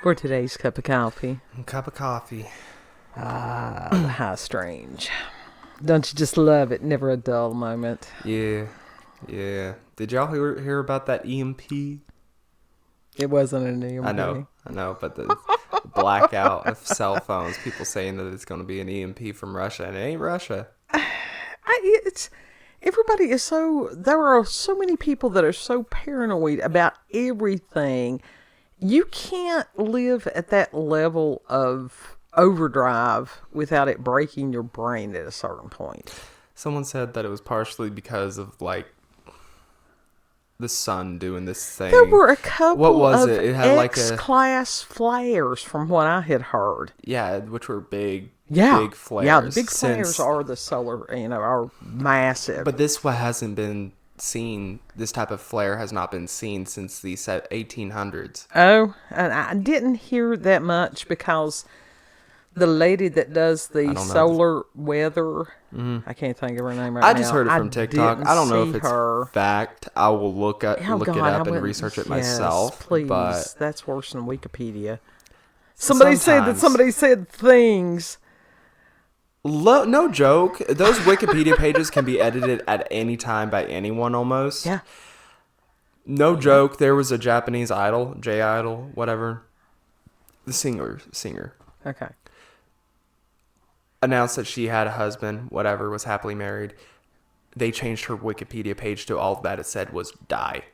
For today's cup of coffee. Cup of coffee. How strange. Don't you just love it? Never a dull moment. Yeah. Did y'all hear about that EMP? It wasn't an EMP. I know, but the blackout of cell phones, people saying that it's going to be an EMP from Russia, and it ain't Russia. Everybody is there are so many people that are so paranoid about everything. You can't live at that level of overdrive without it breaking your brain at a certain point. Someone said that it was partially because of, like, the sun doing this thing. There were a couple what was of it? It had X-class flares from what I had heard. Yeah, which were big flares. Yeah, the big flares are the solar, are massive. But this one hasn't been seen. This type of flare has not been seen since the 1800s. Oh, and I didn't hear that much because the lady that does the solar weather, I can't think of her name right now. I just heard it from TikTok. I don't know if it's fact. I will look it up and research it myself. Please, but that's worse than Wikipedia. Somebody said things. No joke. Those Wikipedia pages can be edited at any time by anyone almost. Yeah. No joke. There was a Japanese idol, J-idol, whatever. The singer. Okay. Announced that she had a husband, whatever, was happily married. They changed her Wikipedia page to all that it said was die.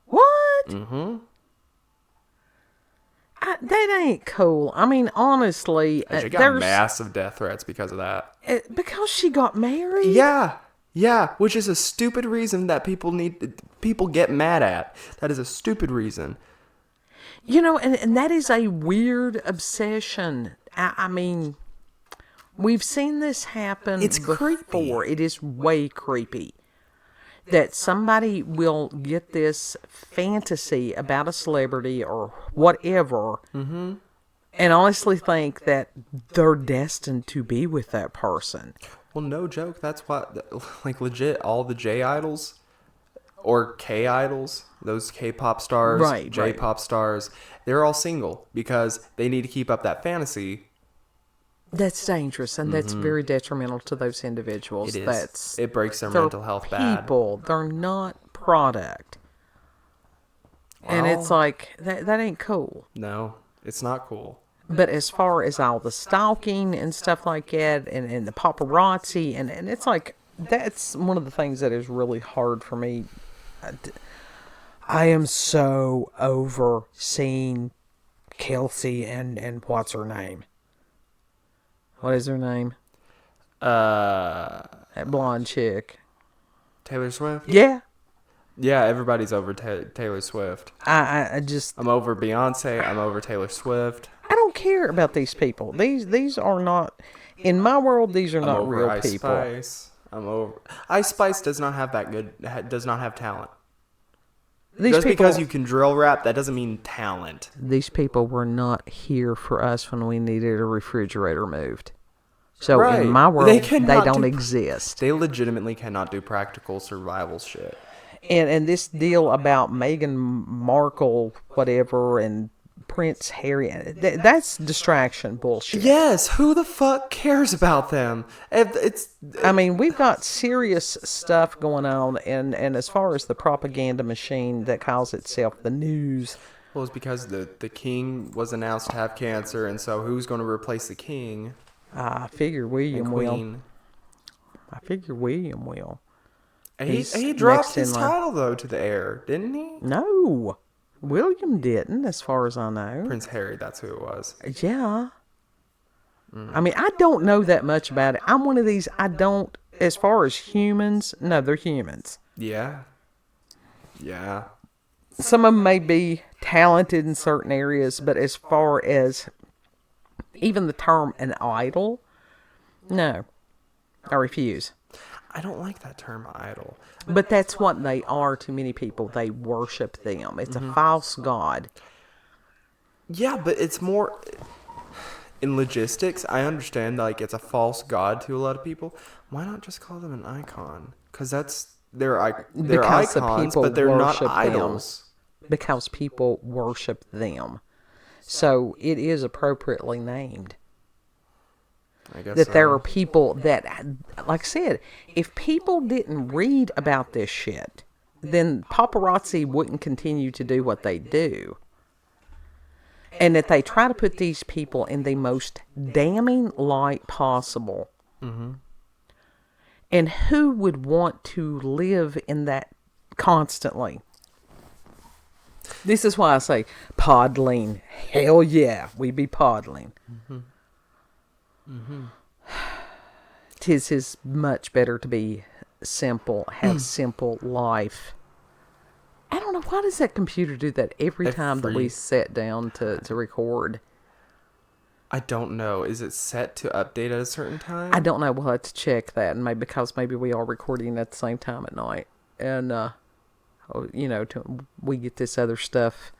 What? Mm-hmm. That ain't cool. I mean, honestly, she got massive death threats because of that. Because she got married? Yeah, which is a stupid reason that people get mad at. That is a stupid reason. And that is a weird obsession. I mean, we've seen this happen before. Creepy. It is way creepy. That somebody will get this fantasy about a celebrity or whatever, and honestly think that they're destined to be with that person. Well, no joke. That's what, like, legit, all the J-idols or K-idols, those K-pop stars, J-pop stars, they're all single because they need to keep up that fantasy. That's dangerous, and that's very detrimental to those individuals. It is. It breaks their mental health bad. People, they're not product. Well, and it's like, that ain't cool. No, it's not cool. But as far as all the stalking and stuff like that, and the paparazzi, and it's like, that's one of the things that is really hard for me. I am so over seeing Kelsey and what's her name? What is her name? That blonde chick. Taylor Swift? Yeah. Yeah, everybody's over Taylor Swift. I'm over Beyonce. I'm over Taylor Swift. I don't care about these people. These are not, in my world, these are not real people. Spice. I'm over. Ice Spice does not have talent. Because you can drill rap, that doesn't mean talent. These people were not here for us when we needed a refrigerator moved. So in my world, they don't exist. They legitimately cannot do practical survival shit. And this deal about Meghan Markle, whatever, and Prince Harry, that's distraction bullshit. Yes, who the fuck cares about them? I mean, we've got serious stuff going on, and as far as the propaganda machine that calls itself the news. Well, it's because the king was announced to have cancer, and so who's going to replace the king? I figure William will. He dropped his title, though, to the air, didn't he? No. William didn't, as far as I know. Prince Harry, that's who it was. Yeah. I mean, I don't know that much about it. I'm one of these, as far as humans, no, they're humans. Yeah. Some of them may be talented in certain areas, but as far as even the term an idol, no. I refuse. I don't like that term idol. But that's what they are to many people. They worship them. It's a false god. Yeah, but it's more... in logistics, I understand like it's a false god to a lot of people. Why not just call them an icon? Because they're icons, but they're not idols. Because people worship them. So it is appropriately named. I guess that there are people that, like I said, if people didn't read about this shit, then paparazzi wouldn't continue to do what they do. And that they try to put these people in the most damning light possible. Mm-hmm. And who would want to live in that constantly? This is why I say podling. Hell yeah, we be podling. Mm-hmm. Mm-hmm. 'Tis is much better to be simple, have simple life. I don't know, why does that computer do that every time that we sit down to record? I don't know. Is it set to update at a certain time? I don't know. We'll have to check that, and because maybe we are recording at the same time at night, and we get this other stuff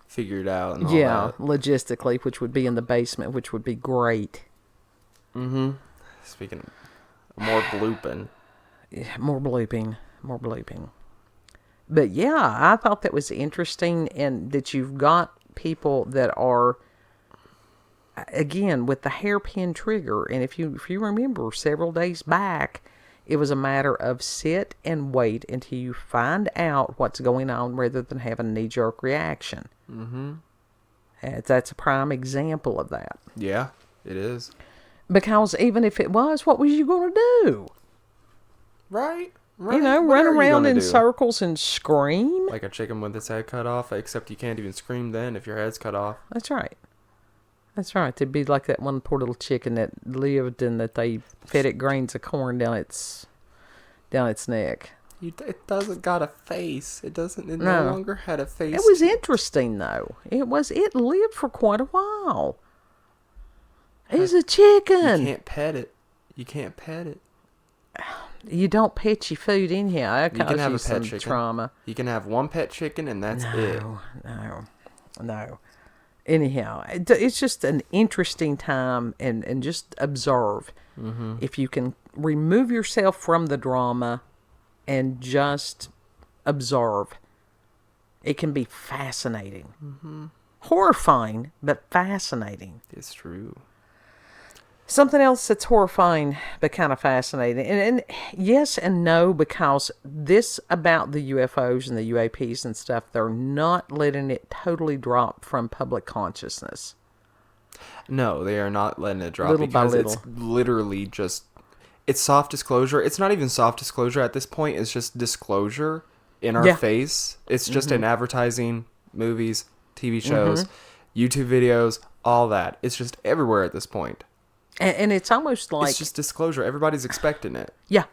figured out. And all that. Logistically, which would be in the basement, which would be great. Mm-hmm. Speaking of more blooping. Yeah, more blooping. But yeah, I thought that was interesting, and that you've got people that are, again, with the hairpin trigger. And if you remember, several days back, it was a matter of sit and wait until you find out what's going on rather than have a knee-jerk reaction. Mm-hmm. And that's a prime example of that. Yeah, it is. Because even if it was, what was you going to do? Right. Run around in circles and scream? Like a chicken with its head cut off, except you can't even scream then if your head's cut off. That's right. It'd be like that one poor little chicken that lived and that they fed it grains of corn down its neck. It doesn't got a face. It no longer had a face. It was interesting, though. It lived for quite a while. It's a chicken. You can't pet it. You don't pet your food in here. That you can have causes a pet some chicken. trauma. You can have one pet chicken, and that's it. No. Anyhow, it's just an interesting time, and just observe. Mm-hmm. If you can remove yourself from the drama and just observe, it can be fascinating. Mm-hmm. Horrifying, but fascinating. It's true. Something else that's horrifying, but kind of fascinating. And yes and no, because this about the UFOs and the UAPs and stuff, they're not letting it totally drop from public consciousness. No, they are not letting it drop little because by little. It's literally just, it's soft disclosure. It's not even soft disclosure at this point. It's just disclosure in our face. It's just in advertising, movies, TV shows, YouTube videos, all that. It's just everywhere at this point. And it's almost like... It's just disclosure. Everybody's expecting it. Yeah.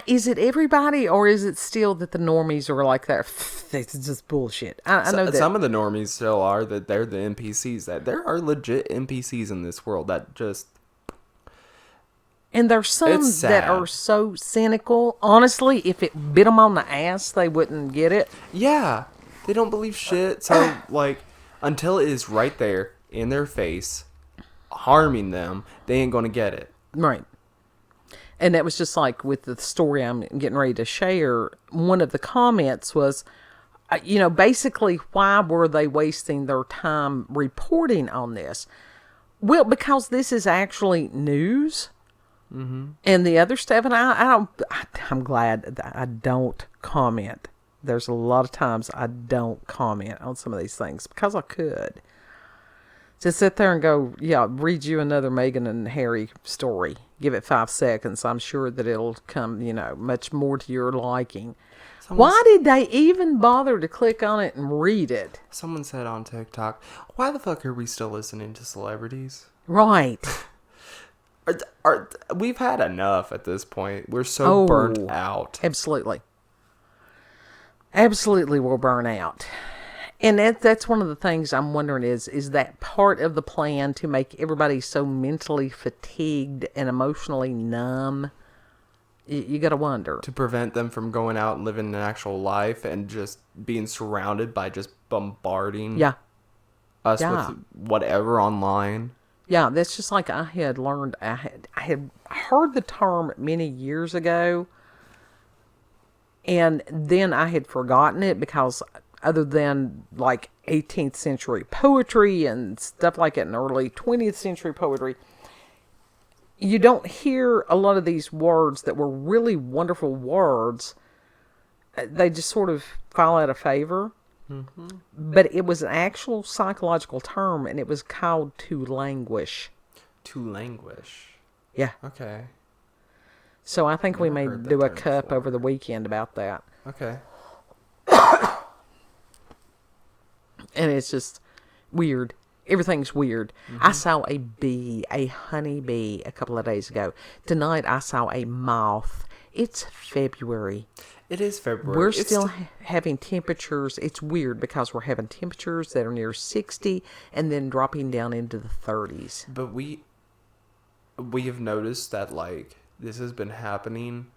Is it everybody, or is it still that the normies are like that? It's just bullshit. I know that some of the normies still are, that they're the NPCs. That there are legit NPCs in this world that just... And there's some that are so cynical. Honestly, if it bit them on the ass, they wouldn't get it. Yeah. They don't believe shit. So, until it is right there in their face, harming them, they ain't going to get it. Right. And that was just like with the story I'm getting ready to share. One of the comments was, basically, why were they wasting their time reporting on this? Well, because this is actually news. Mm-hmm. And the other stuff, and I'm glad that I don't comment. There's a lot of times I don't comment on some of these things because I could. To sit there and go, read you another Meghan and Harry story. Give it 5 seconds. I'm sure that it'll come, much more to your liking. Why did they even bother to click on it and read it? Someone said on TikTok, why the fuck are we still listening to celebrities? Right. We've had enough at this point. We're so burnt out. Absolutely. Absolutely, we're burnt out. And that's one of the things I'm wondering is that part of the plan to make everybody so mentally fatigued and emotionally numb? You got to wonder. To prevent them from going out and living an actual life and just being surrounded by just bombarding us with whatever online. Yeah, that's just like I had learned. I had heard the term many years ago, and then I had forgotten it because other than like 18th century poetry and stuff like that, and early 20th century poetry, you don't hear a lot of these words that were really wonderful words. They just sort of fall out of favor. Mm-hmm. But it was an actual psychological term, and it was called to languish. To languish. Yeah. Okay. So I think we may do a cup over the weekend about that. Okay. And it's just weird. Everything's weird. Mm-hmm. I saw a honey bee, a couple of days ago. Tonight I saw a moth. It's February. It is February. We're still having temperatures. It's weird because we're having temperatures that are near 60 and then dropping down into the 30s. But we have noticed that, like, this has been happening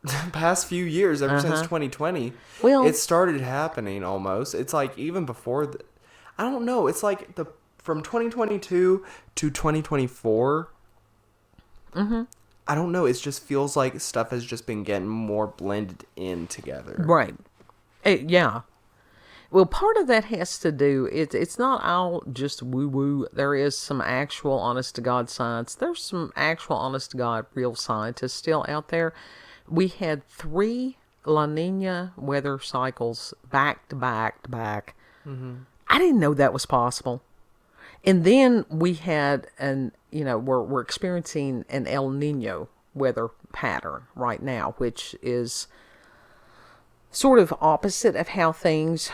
the past few years, ever since 2020. Well, it started happening almost. It's like even before I don't know. It's like from 2022 to 2024. Mm-hmm. I don't know. It just feels like stuff has just been getting more blended in together. Right. Yeah. Well, part of that has to do, it's not all just woo-woo. There is some actual honest-to-God science. There's some actual honest-to-God real scientists still out there. We had 3 La Nina weather cycles back to back to back. Mm-hmm. I didn't know that was possible. And then we had we're experiencing an El Nino weather pattern right now, which is sort of opposite of how things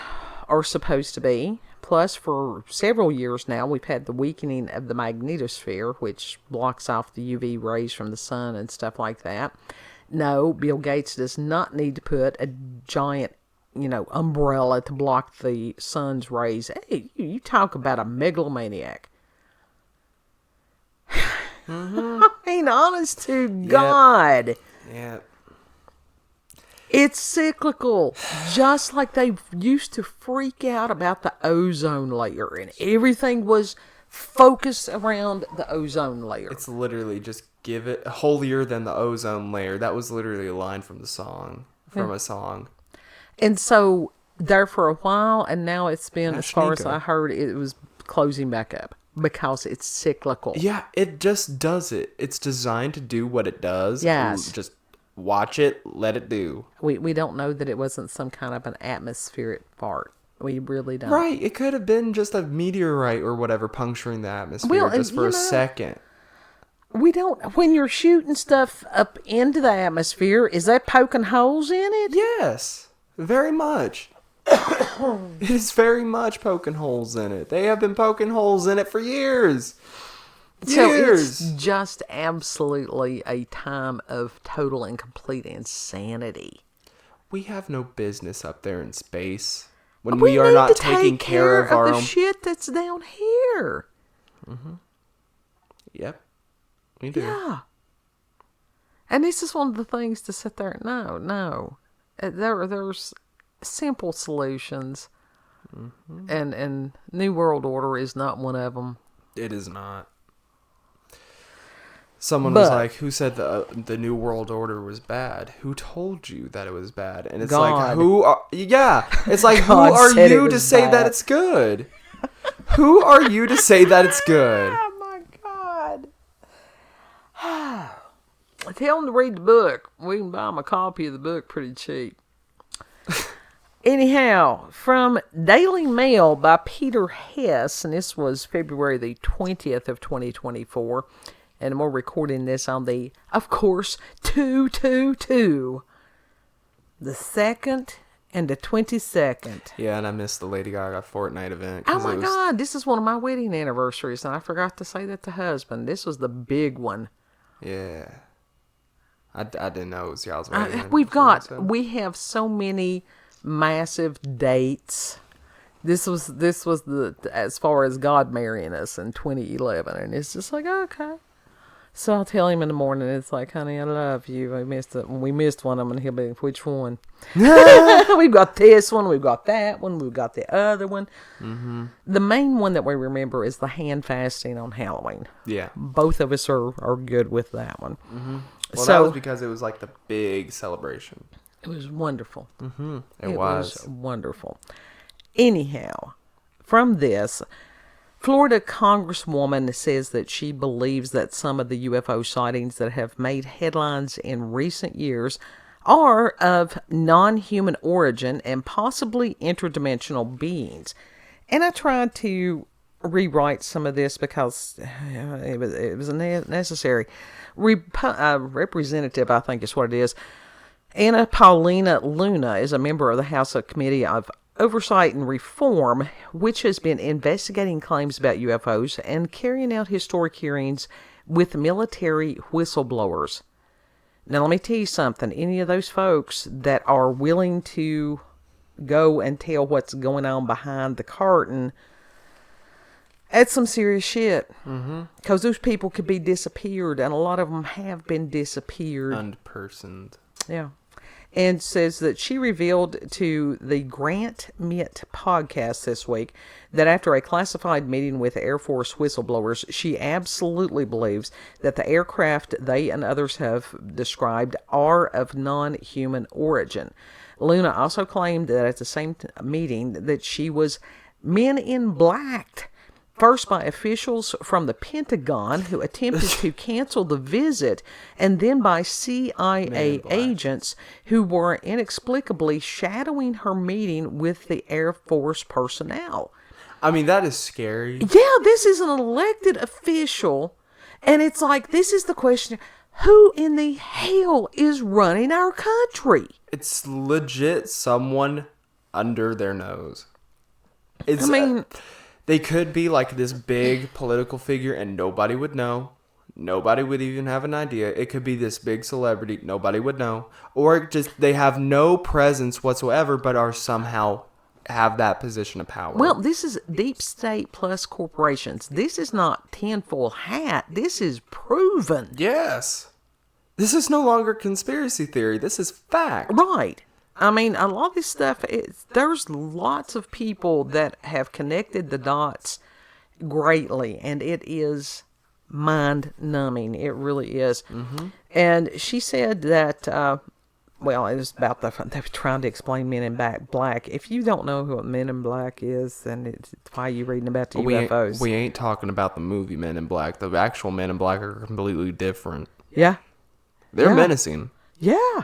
are supposed to be. Plus, for several years now, we've had the weakening of the magnetosphere, which blocks off the UV rays from the sun and stuff like that. No, Bill Gates does not need to put a giant umbrella to block the sun's rays. Hey, you talk about a megalomaniac. Mm-hmm. I mean, honest to God. Yeah. It's cyclical. Just like they used to freak out about the ozone layer, and everything was focused around the ozone layer. It's literally just give it holier than the ozone layer. That was literally a line from a song. And so there for a while, and now it's been, as far as I heard, it was closing back up because it's cyclical. Yeah, it just does it. It's designed to do what it does. Yes. Just watch it, let it do. We don't know that it wasn't some kind of an atmospheric fart. We really don't. Right. It could have been just a meteorite or whatever puncturing the atmosphere just for a second. We don't. When you're shooting stuff up into the atmosphere, is that poking holes in it? Yes. Very much. It is very much poking holes in it. They have been poking holes in it for years. So it's just absolutely a time of total and complete insanity. We have no business up there in space when we are not taking care of our own shit that's down here. Mm-hmm. Yep. We do. Yeah. And this is one of the things to sit there. No. There's simple solutions. Mm-hmm. And New World Order is not one of them. It is not. Someone was like, who said the New World Order was bad? Who told you that it was bad? And it's God. It's like, who are you to say that it's good? Who are you to say that it's good? Oh, my God. Tell them to read the book. We can buy them a copy of the book pretty cheap. Anyhow, from Daily Mail by Peter Hess, and this was February the 20th of 2024, and we're recording this on the, of course, 2/2/2, the 2nd and the 22nd. Yeah, and I missed the Lady Gaga Fortnite event. Oh my God, this is one of my wedding anniversaries, and I forgot to say that to husband. This was the big one. Yeah. I didn't know it was y'all's wedding. We have so many massive dates. This was the as far as God marrying us in 2011, and it's just like, okay. So I'll tell him in the morning. It's like, honey, I love you. We missed one of them, and he'll be, which one? We've got this one. We've got that one. We've got the other one. Mm-hmm. The main one that we remember is the hand fasting on Halloween. Yeah. Both of us are good with that one. Mm-hmm. Well, that was because it was like the big celebration. It was wonderful. Mm-hmm. It was wonderful. Anyhow, from this, Florida Congresswoman says that she believes that some of the UFO sightings that have made headlines in recent years are of non-human origin and possibly interdimensional beings. And I tried to rewrite some of this because it was necessary. Representative, I think is what it is, Anna Paulina Luna is a member of the House Committee of Oversight and Reform, which has been investigating claims about UFOs and carrying out historic hearings with military whistleblowers. Now, let me tell you something. Any of those folks that are willing to go and tell what's going on behind the curtain, that's some serious shit. Because those people could be disappeared, and a lot of them have been disappeared. Unpersoned. Yeah. And says that she revealed to the Grant Mitt podcast this week that after a classified meeting with Air Force whistleblowers, she absolutely believes that the aircraft they and others have described are of non-human origin. Luna also claimed that at the same meeting that she was men in black. First by officials from the Pentagon who attempted to cancel the visit, and then by CIA agents who were inexplicably shadowing her meeting with the Air Force personnel. I mean, that is scary. Yeah, this is an elected official, and it's like, this is the question, who in the hell is running our country? It's legit someone under their nose. They could be like this big political figure and nobody would know. Nobody would even have an idea. It could be this big celebrity. Nobody would know. Or just they have no presence whatsoever but are somehow have that position of power. Well, this is deep state plus corporations. This is not tinfoil hat. This is proven. Yes. This is no longer conspiracy theory. This is fact. Right. I mean, a lot of this stuff, there's lots of people that have connected the dots greatly, and it is mind-numbing. It really is. Mm-hmm. And she said that, it was about they were trying to explain Men in Black. If you don't know what Men in Black is, then it's why you reading about the UFOs. We ain't talking about the movie Men in Black. The actual Men in Black are completely different. Yeah. They're menacing. Yeah.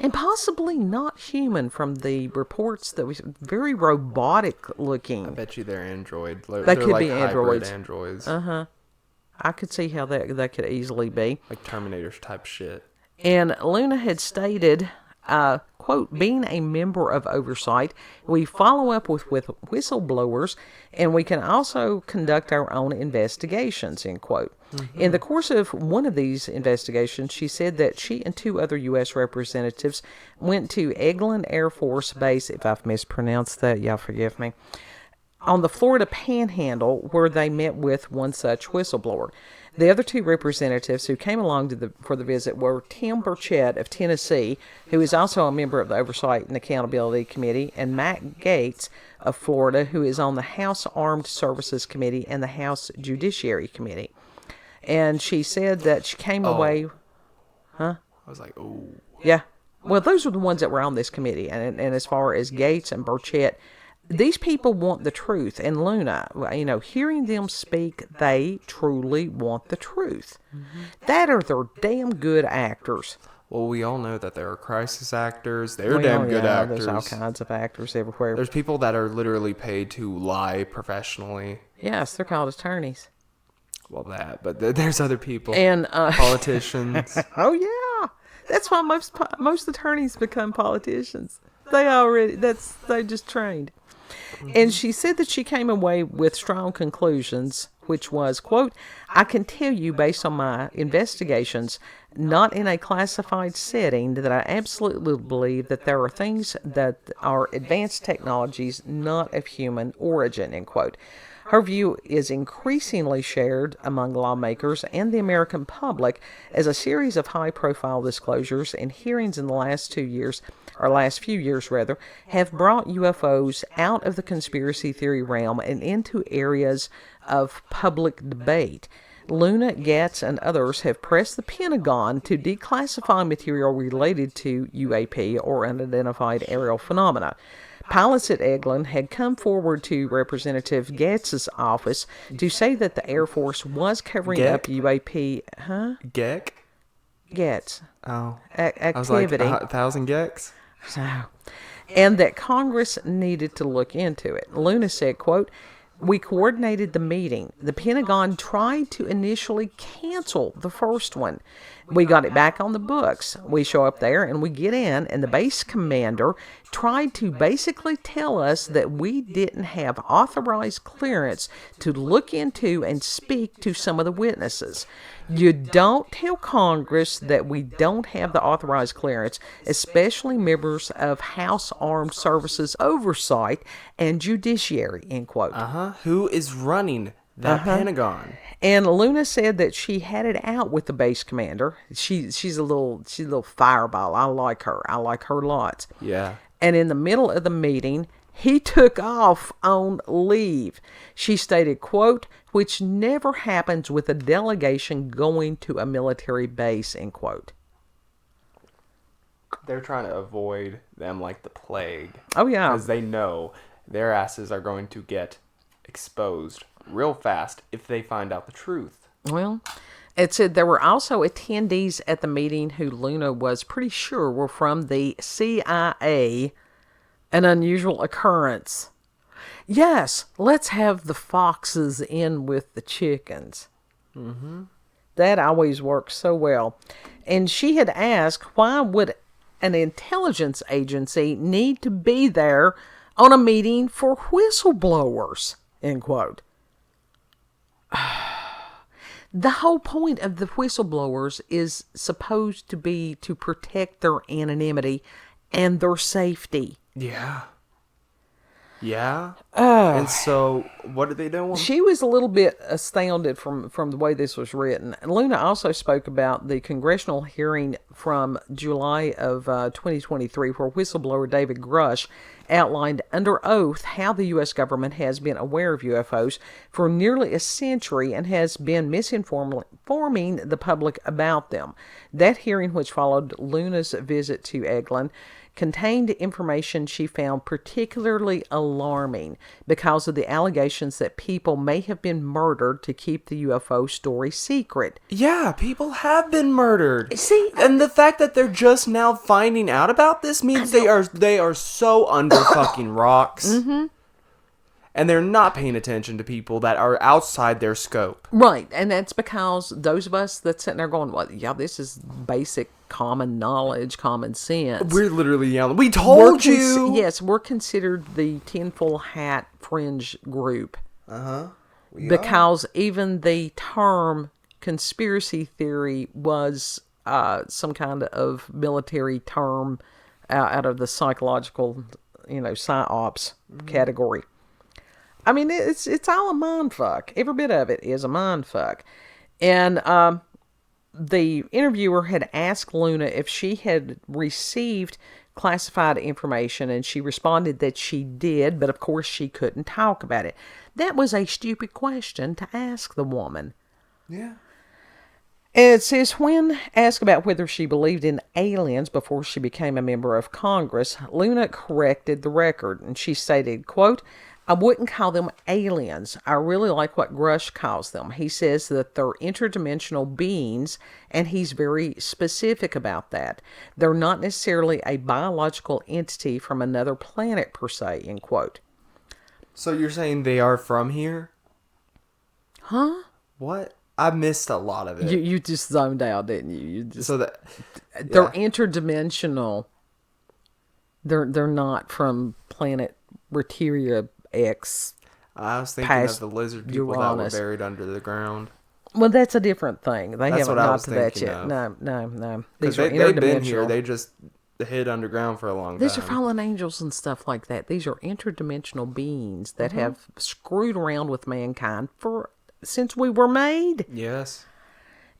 And possibly not human from the reports that was very robotic looking. I bet you they're android. They could be androids. I could see how that could easily be. Like Terminator type shit. And Luna had stated, quote, being a member of Oversight, we follow up with whistleblowers, and we can also conduct our own investigations, end quote. Mm-hmm. In the course of one of these investigations, she said that she and two other U.S. representatives went to Eglin Air Force Base, if I've mispronounced that, y'all forgive me, on the Florida Panhandle, where they met with one such whistleblower. The other two representatives who came along for the visit were Tim Burchett of Tennessee, who is also a member of the Oversight and Accountability Committee, and Matt Gates of Florida, who is on the House Armed Services Committee and the House Judiciary Committee. And she said that she came away... Huh? I was like, oh. Yeah. Well, those are the ones that were on this committee. And as far as Gates and Burchett, these people want the truth. And Luna, hearing them speak, they truly want the truth. Mm-hmm. They're damn good actors. Well, we all know that there are crisis actors. They're damn good actors. There's all kinds of actors everywhere. There's people that are literally paid to lie professionally. Yes, they're called attorneys. Well, but there's other people. And politicians. Oh, yeah. That's why most attorneys become politicians. They just trained. Mm-hmm. And she said that she came away with strong conclusions, which was, quote, I can tell you based on my investigations, not in a classified setting, that I absolutely believe that there are things that are advanced technologies not of human origin, end quote. Her view is increasingly shared among lawmakers and the American public as a series of high-profile disclosures and hearings in the last few years, have brought UFOs out of the conspiracy theory realm and into areas of public debate. Luna, Getz, and others have pressed the Pentagon to declassify material related to UAP or unidentified aerial phenomena. Pilots at Eglin had come forward to Representative Getz's office to say that the Air Force was covering up UAP. Huh? Geck? Getz. Oh. Activity. I was like, 1,000 Gecks? So, and that Congress needed to look into it. Luna said, quote, "We coordinated the meeting. The Pentagon tried to initially cancel the first one. We got it back on the books. We show up there and we get in, and the base commander tried to basically tell us that we didn't have authorized clearance to look into and speak to some of the witnesses. You don't tell Congress that we don't have the authorized clearance, especially members of House Armed Services Oversight and Judiciary," end quote. Who is running that Pentagon? And Luna said that she had it out with the base commander. She's a little fireball. I like her. I like her lots. Yeah. And in the middle of the meeting, he took off on leave. She stated, quote, "which never happens with a delegation going to a military base," end quote. They're trying to avoid them like the plague. Oh, yeah. Because they know their asses are going to get exposed real fast if they find out the truth. Well, it said there were also attendees at the meeting who Luna was pretty sure were from the CIA, an unusual occurrence. Yes, let's have the foxes in with the chickens. That always works so well. And she had asked, why would an intelligence agency need to be there on a meeting for whistleblowers, end quote. The whole point of the whistleblowers is supposed to be to protect their anonymity and their safety. Yeah. Yeah. And so, what did they do? She was a little bit astounded from the way this was written. Luna also spoke about the congressional hearing from July of 2023, where whistleblower David Grush outlined under oath how the U.S. government has been aware of UFOs for nearly a century and has been misinforming the public about them. That hearing, which followed Luna's visit to Eglin, contained information she found particularly alarming because of the allegations that people may have been murdered to keep the UFO story secret. Yeah, people have been murdered. See, and the fact that they're just now finding out about this means they are so under fucking rocks. And they're not paying attention to people that are outside their scope. Right, and that's because those of us that's sitting there going, well, yeah, this is basic common knowledge, common sense. We're literally yelling, we told you! Yes, we're considered the tinfoil hat fringe group. Because even the term conspiracy theory was some kind of military term out of the psychological, psyops category. I mean, it's all a mind fuck. Every bit of it is a mind fuck. And the interviewer had asked Luna if she had received classified information, and she responded that she did, but of course she couldn't talk about it. That was a stupid question to ask the woman. Yeah. And it says, when asked about whether she believed in aliens before she became a member of Congress, Luna corrected the record, and she stated, quote, "I wouldn't call them aliens. I really like what Grush calls them. He says that they're interdimensional beings, and he's very specific about that. They're not necessarily a biological entity from another planet per se," end quote. So you're saying they are from here? Huh? What? I missed a lot of it. You just zoned out, didn't you? They're interdimensional. They're not from planet Reteria X. I was thinking of the lizard people Uranus. That were buried under the ground. Well, that's a different thing. They that's haven't got to that yet. Of. No. Because they've been here. They just hid underground for a long time. These are fallen angels and stuff like that. These are interdimensional beings that have screwed around with mankind since we were made. Yes.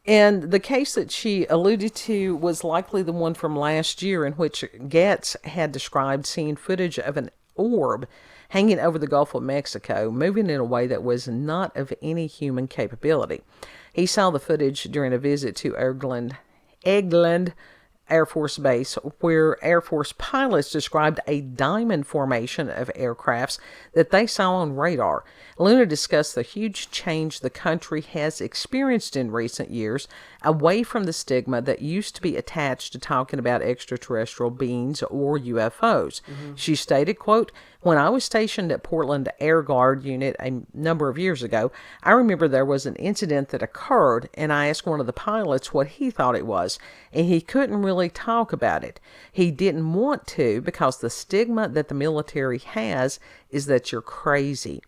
And the case that she alluded to was likely the one from last year, in which Getz had described seeing footage of an orb hanging over the Gulf of Mexico, moving in a way that was not of any human capability. He saw the footage during a visit to Eglin Air Force Base, where Air Force pilots described a diamond formation of aircrafts that they saw on radar. Luna discussed the huge change the country has experienced in recent years, away from the stigma that used to be attached to talking about extraterrestrial beings or UFOs. She stated, quote, "When I was stationed at Portland Air Guard Unit a number of years ago, I remember there was an incident that occurred, and I asked one of the pilots what he thought it was, and he couldn't really talk about it. He didn't want to, because the stigma that the military has is that you're crazy.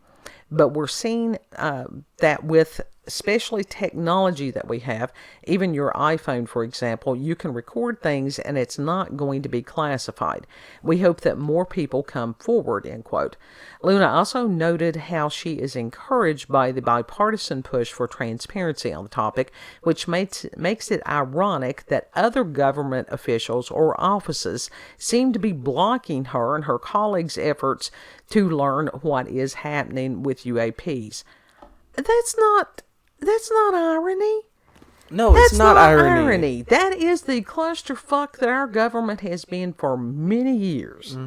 But we're seeing that with especially technology that we have, even your iPhone, for example, you can record things and it's not going to be classified. We hope that more people come forward," end quote. Luna also noted how she is encouraged by the bipartisan push for transparency on the topic, which makes it ironic that other government officials or offices seem to be blocking her and her colleagues' efforts to learn what is happening with UAPs. That's not irony. No, it's not irony. That is the clusterfuck that our government has been for many years.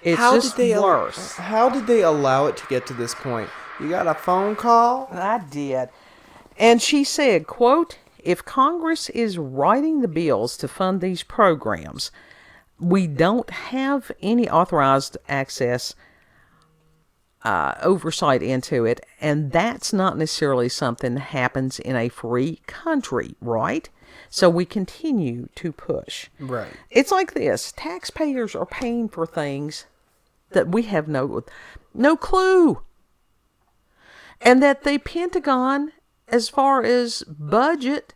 It's just worse. How did they allow it to get to this point? You got a phone call? I did. And she said, quote, "If Congress is writing the bills to fund these programs, we don't have any authorized access oversight into it, and that's not necessarily something that happens in a free country, right? So we continue to push." Right. It's like this. Taxpayers are paying for things that we have no clue. And that the Pentagon, as far as budget,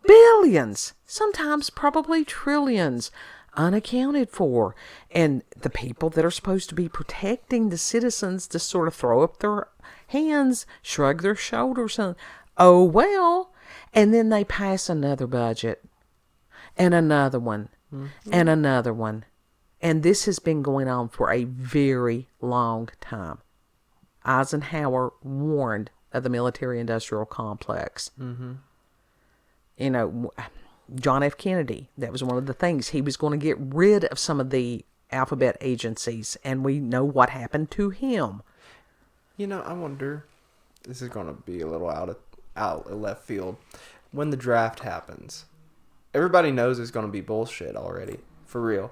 billions, sometimes probably trillions, unaccounted for, and the people that are supposed to be protecting the citizens to sort of throw up their hands, shrug their shoulders, and oh well, and then they pass another budget and another one and another one, and this has been going on for a very long time. Eisenhower warned of the military-industrial complex. You know, John F. Kennedy, that was one of the things. He was going to get rid of some of the alphabet agencies, and we know what happened to him. You know, I wonder, this is going to be a little out of left field. When the draft happens, everybody knows it's going to be bullshit already, for real.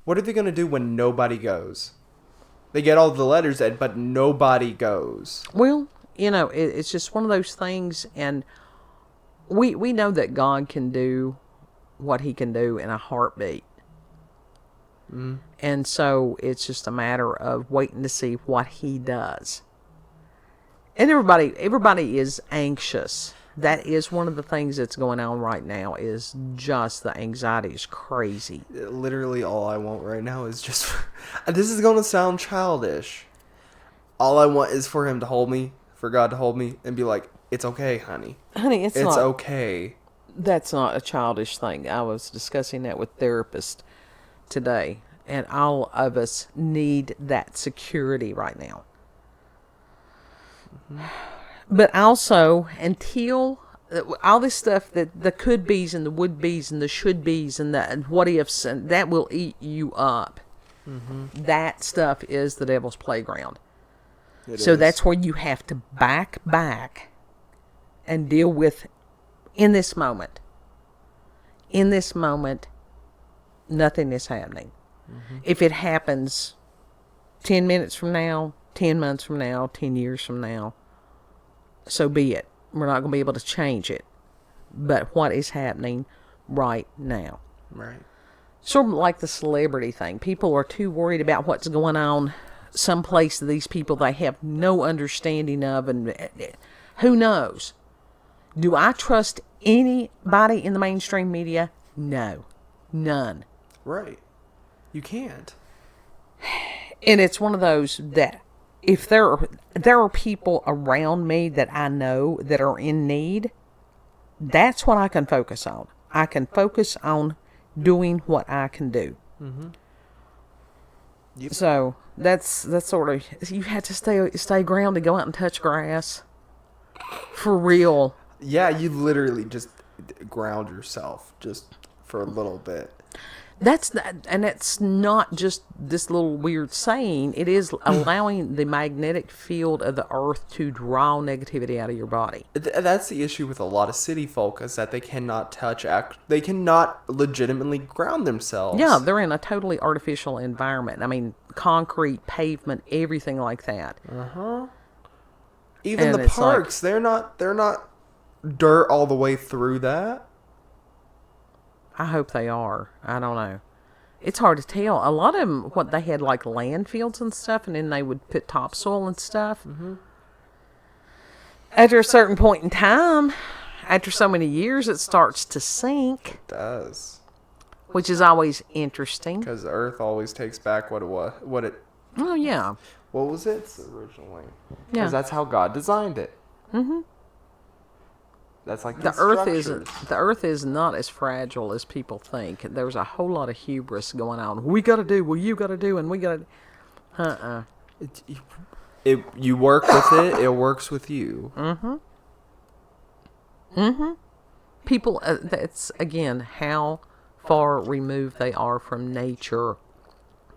What are they going to do when nobody goes? They get all the letters, but nobody goes. Well, you know, it's just one of those things, and we know that God can do what he can do in a heartbeat. And so it's just a matter of waiting to see what he does. And everybody is anxious. That is one of the things that's going on right now, is just the anxiety is crazy. Literally all I want right now is just... this is going to sound childish. All I want is for him to hold me, for God to hold me, and be like, "It's okay, honey. Honey, it's not okay." That's not a childish thing. I was discussing that with therapists today, and all of us need that security right now. But also, until all this stuff, that the could be's and the would be's and the should be's and the what ifs, and that will eat you up. That stuff is the devil's playground. That's where you have to back and deal with in this moment. In this moment, nothing is happening. If it happens 10 minutes from now, 10 months from now, 10 years from now, so be it. We're not going to be able to change it. But what is happening right now? Right. Sort of like the celebrity thing. People are too worried about what's going on someplace to these people they have no understanding of, and who knows? Do I trust anybody in the mainstream media? No. None. Right. You can't. And it's one of those that if there are people around me that I know that are in need, that's what I can focus on. I can focus on doing what I can do. Mm-hmm. Yep. So that's sort of, you have to stay grounded, go out and touch grass. For real. Yeah, you literally just ground yourself just for a little bit. And it's not just this little weird saying. It is allowing the magnetic field of the earth to draw negativity out of your body. That's the issue with a lot of city folk, is that they cannot they cannot legitimately ground themselves. Yeah, they're in a totally artificial environment. I mean, concrete, pavement, everything like that. Uh-huh. Even the parks, they're not dirt all the way through that. I hope they are. I don't know. It's hard to tell. A lot of them, they had like landfills and stuff, and then they would put topsoil and stuff. Mm-hmm. After a certain point in time, after so many years, it starts to sink. It does. Which is always interesting. Because the earth always takes back what it... Oh, yeah. What was it originally? Yeah. Because that's how God designed it. Mm-hmm. That's like the earth is not as fragile as people think. There's a whole lot of hubris going on. We got to do, well, you got to do, and we got to... You work with it, it works with you. Mm-hmm. Mm-hmm. People, that's, again, how far removed they are from nature.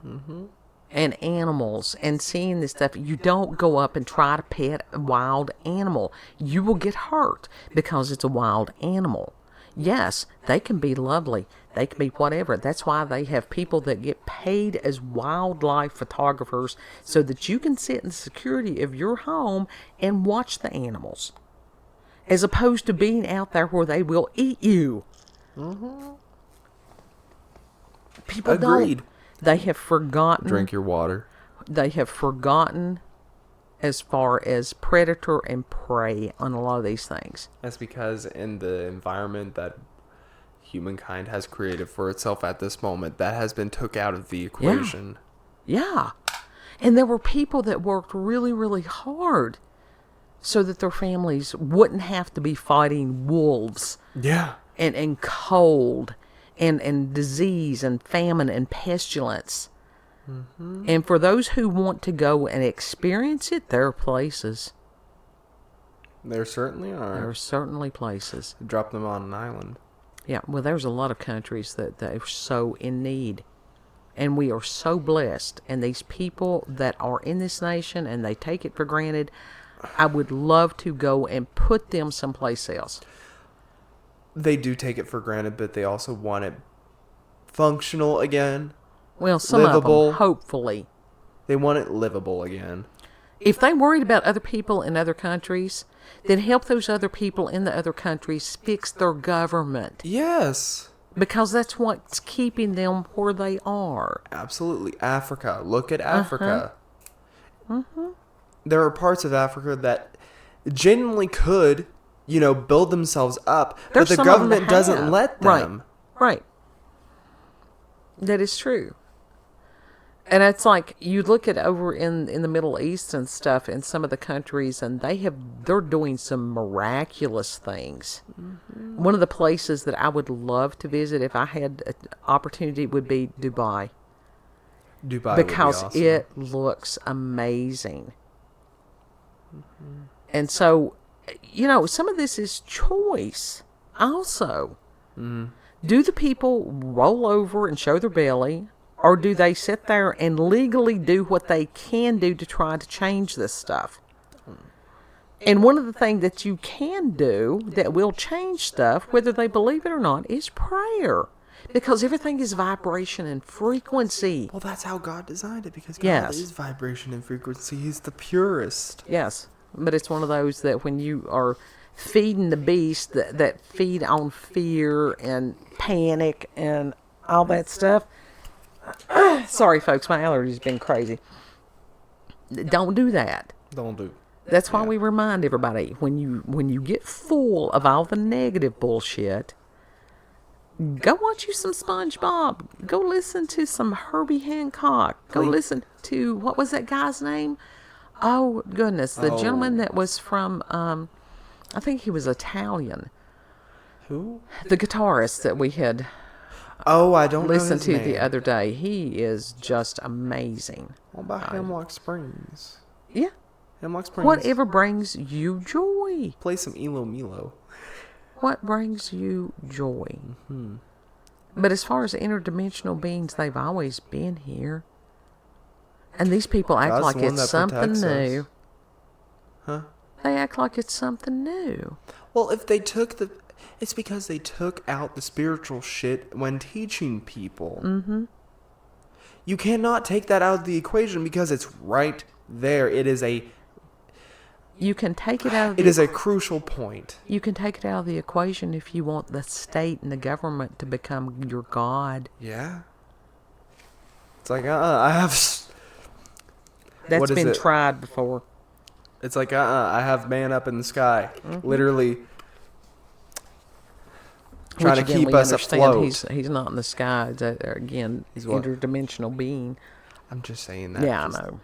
Mm-hmm. And animals, and seeing this stuff. You don't go up and try to pet a wild animal. You will get hurt because it's a wild animal. Yes, they can be lovely. They can be whatever. That's why they have people that get paid as wildlife photographers so that you can sit in the security of your home and watch the animals. As opposed to being out there where they will eat you. Mm-hmm. People Agreed. Don't. They have forgotten. Drink your water. They have forgotten as far as predator and prey on a lot of these things. That's because in the environment that humankind has created for itself at this moment, that has been took out of the equation. Yeah. And there were people that worked really, really hard so that their families wouldn't have to be fighting wolves. Yeah. And cold. And disease and famine and pestilence. Mm-hmm. And for those who want to go and experience it, there are places. There certainly are. There are certainly places. Drop them on an island. Yeah, well, there's a lot of countries that are so in need. And we are so blessed. And these people that are in this nation and they take it for granted, I would love to go and put them someplace else. They do take it for granted, but they also want it functional again. Well, some livable. Of them, hopefully. They want it livable again. If they worried about other people in other countries, then help those other people in the other countries fix their government. Yes. Because that's what's keeping them where they are. Absolutely. Africa. Look at Africa. Mm-hmm. There are parts of Africa that genuinely could... build themselves up, but the government doesn't let them. Right. That is true. And it's like, you look at over in the Middle East and stuff, in some of the countries, and they're doing some miraculous things. Mm-hmm. One of the places that I would love to visit if I had an opportunity would be Dubai. Dubai because would be awesome. It looks amazing. Mm-hmm. And so... some of this is choice also. Mm. Do the people roll over and show their belly, or do they sit there and legally do what they can do to try to change this stuff? And one of the things that you can do that will change stuff, whether they believe it or not, is prayer. Because everything is vibration and frequency. Well, that's how God designed it, because God is vibration and frequency. He's the purest. Yes. But it's one of those that when you are feeding the beast that feed on fear and panic and all that stuff. Sorry, folks, my allergies been crazy. Don't do that. Don't do. That's why we remind everybody, when you get full of all the negative bullshit, Go watch you some SpongeBob. Go listen to some Herbie Hancock. Go listen to, what was that guy's name? Oh, goodness. The gentleman that was from, I think he was Italian. Who? The guitarist that we had I don't listened know to the other day. He is just amazing. What about Hemlock Springs? Yeah. Hemlock Springs. Whatever brings you joy. Play some Elo Milo. What brings you joy? Mm-hmm. But as far as interdimensional beings, they've always been here. And these people act like it's something new. Huh? They act like it's something new. Well, if they took it's because they took out the spiritual shit when teaching people. Mm-hmm. You cannot take that out of the equation because it's right there. It is You can take it out of It is a crucial point. You can take it out of the equation if you want the state and the government to become your God. Yeah. It's like, I have... That's been tried before. It's like, I have man up in the sky. Mm-hmm. Literally trying to keep us afloat. He's not in the sky. Again, he's interdimensional being. I'm just saying that. Yeah, I know.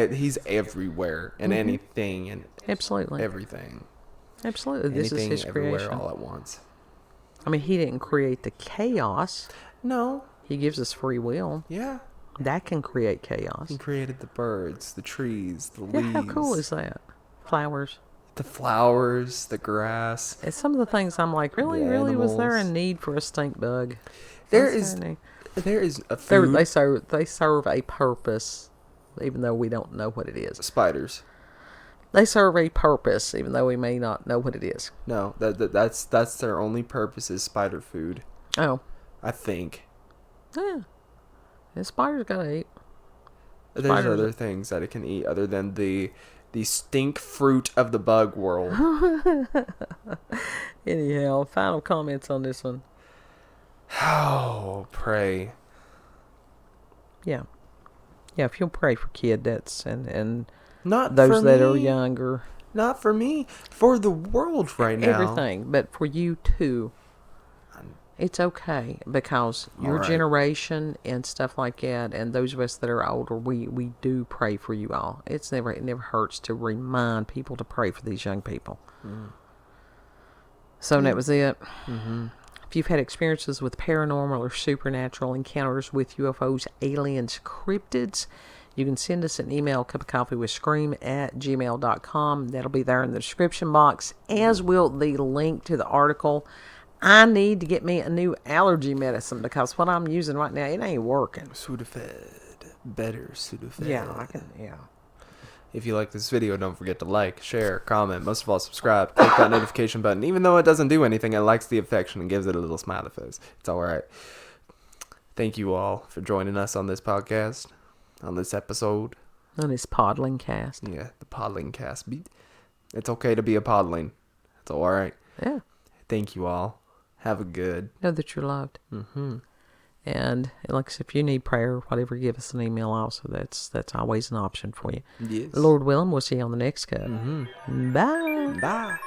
He's everywhere and anything and absolutely everything. Absolutely, this is his everywhere, creation. All at once. I mean, he didn't create the chaos. No, he gives us free will. Yeah, that can create chaos. He created the birds, the trees, the leaves. How cool is that? Flowers. The flowers, the grass. And some of the things I'm like, really, was there a need for a stink bug? There is a food. They serve a purpose, even though we don't know what it is. Spiders. They serve a purpose, even though we may not know what it is. No, that's their only purpose is spider food. Oh. I think. Yeah. The spiders gotta eat. There's other things that it can eat other than the stink fruit of the bug world. Anyhow, final comments on this one. Oh, pray. Yeah. Yeah, if you'll pray for kid, that's and not those for that me. Are younger. Not for me. For the world right now. Everything. But for you too. It's okay because your generation and stuff like that, and those of us that are older, we do pray for you all. It never hurts to remind people to pray for these young people. Mm. So that was it. Mm-hmm. If you've had experiences with paranormal or supernatural encounters with UFOs, aliens, cryptids, you can send us an email, cupofcoffeewithscream@gmail.com. That'll be there in the description box, as will the link to the article. I need to get me a new allergy medicine because what I'm using right now, it ain't working. Sudafed. Better Sudafed. Yeah, If you like this video, don't forget to like, share, comment, most of all, subscribe. Click that notification button. Even though it doesn't do anything, it likes the affection and gives it a little smiley face. It's all right. Thank you all for joining us on this podcast, on this episode. On this podling cast. Yeah, the podling cast. It's okay to be a podling. It's all right. Yeah. Thank you all. Have a good. Know that you're loved. Mm-hmm. And like I said, if you need prayer or whatever, give us an email also. That's always an option for you. Yes. Lord willing, we'll see you on the next cut. Mm-hmm. Bye. Bye.